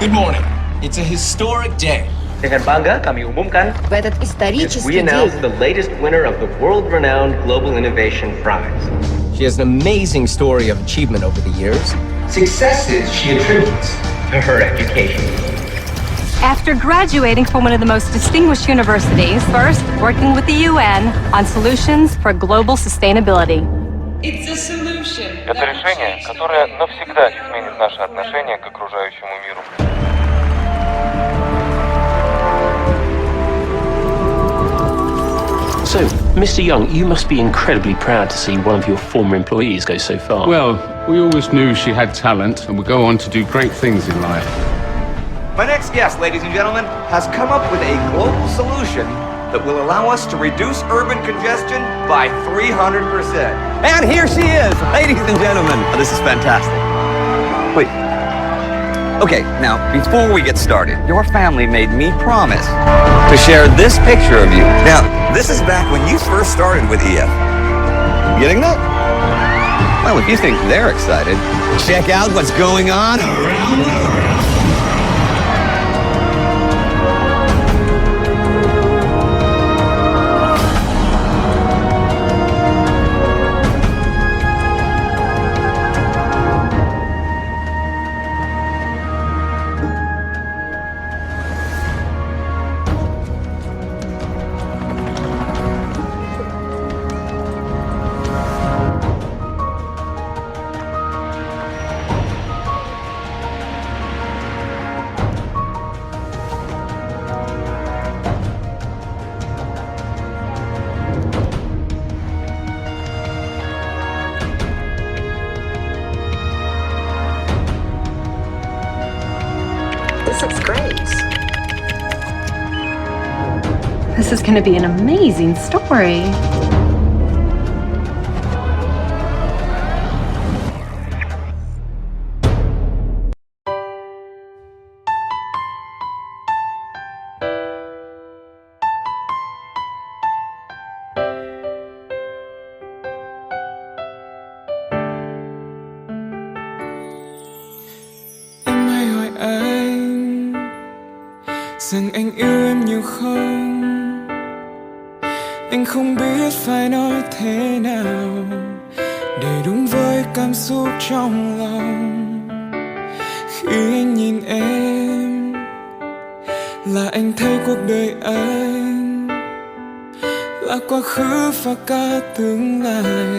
Good morning. It's a historic day. Dengan bangga kami umumkan, В этот исторический we announce день the latest winner of the world-renowned Global Innovation Prize. She has an amazing story of achievement over the years. Successes she attributes To her education. After graduating from one of the most distinguished universities, first working with the UN on solutions for global sustainability. It's a solution. Это решение, которое навсегда изменит наше отношение к окружающему миру. So, Mr. Young, you must be incredibly proud to see one of your former employees go so far. Well, we always knew she had talent and would go on to do great things in life. My next guest, ladies and gentlemen, has come up with a global solution that will allow us to reduce urban congestion by 300%. And here she is, ladies and gentlemen. Oh, this is fantastic. Wait. Okay, now, before we get started, your family made me promise to share this picture of you. Now, this is back when you first started with EF. Getting that? Well, if you think they're excited, check out what's going on around the world. This looks great. This is going to be an amazing story. Rằng anh yêu em nhiều không? Anh không biết phải nói thế nào để đúng với cảm xúc trong lòng. Khi anh nhìn em là anh thấy cuộc đời anh là quá khứ và cả tương lai,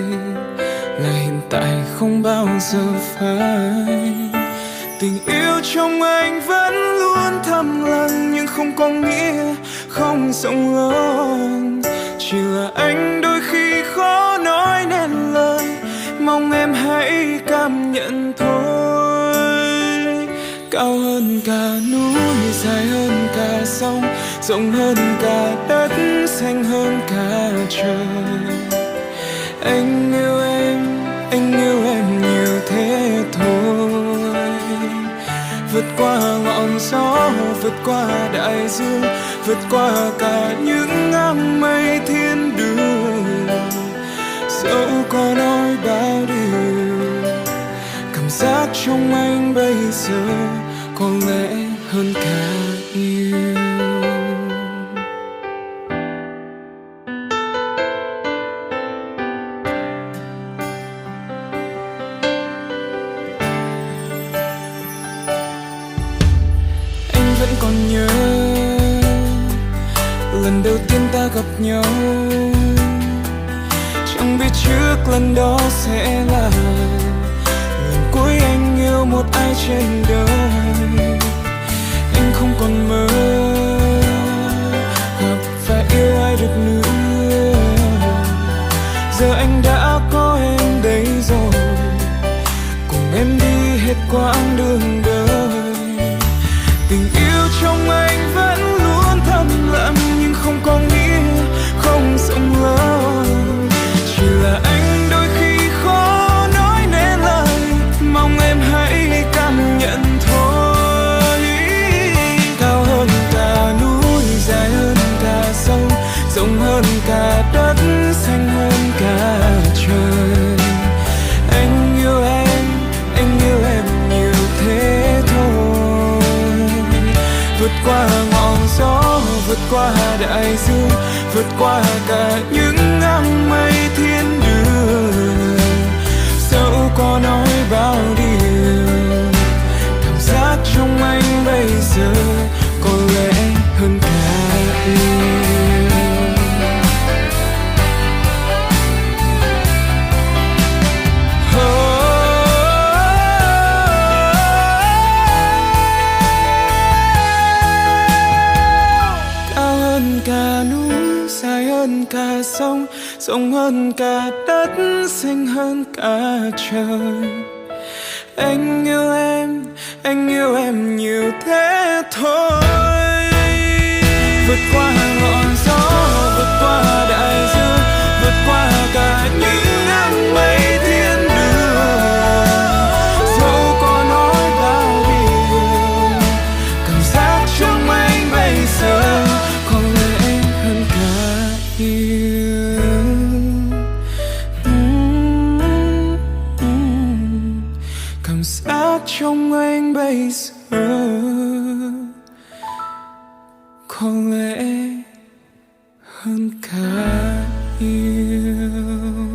là hiện tại không bao giờ phai. Tình yêu trong anh vẫn luôn thầm lặng, nhưng không có nghĩa không rộng lớn. Chỉ là anh đôi khi khó nói nên lời, mong em hãy cảm nhận thôi. Cao hơn cả núi, dài hơn cả sông, rộng hơn cả đất, xanh hơn cả trời. Anh yêu em nhiều thế thôi. Vượt qua ngọn gió, vượt qua đại dương, vượt qua cả những áng mây thiên đường. Dẫu có nói bao điều, cảm giác trong anh bây giờ có lẽ hơn cả yêu. Còn nhớ lần đầu tiên ta gặp nhau, chẳng biết trước lần đó sẽ là lần cuối anh yêu một ai trên đời. Anh không còn mơ gặp và yêu ai được nữa. Giờ anh đã có em đây rồi, cùng em đi hết quãng đường đời. Tình yêu trong anh vẫn luôn thầm lặng, nhưng không có nghĩa không rộng lớn. Chỉ là anh đôi khi khó nói nên lời, mong em hãy cảm nhận thôi. Cao hơn cả qua đại dương, vượt qua cả những ngang mây thiên đường. Dẫu có nói bao điều, cảm giác trong anh bây giờ có lẽ hơn cả yêu. Cả sông, sông hơn cả đất, xanh hơn cả trời. Anh yêu em nhiều thế thôi. Vượt qua ngọn gió, vượt qua đại dương, vượt qua cả những ngang mây thiên đường. Dẫu có nói bao điều, cảm giác trong anh bây giờ có lẽ hơn cả yêu. Cảm giác trong anh bây giờ có lẽ hơn cả yêu.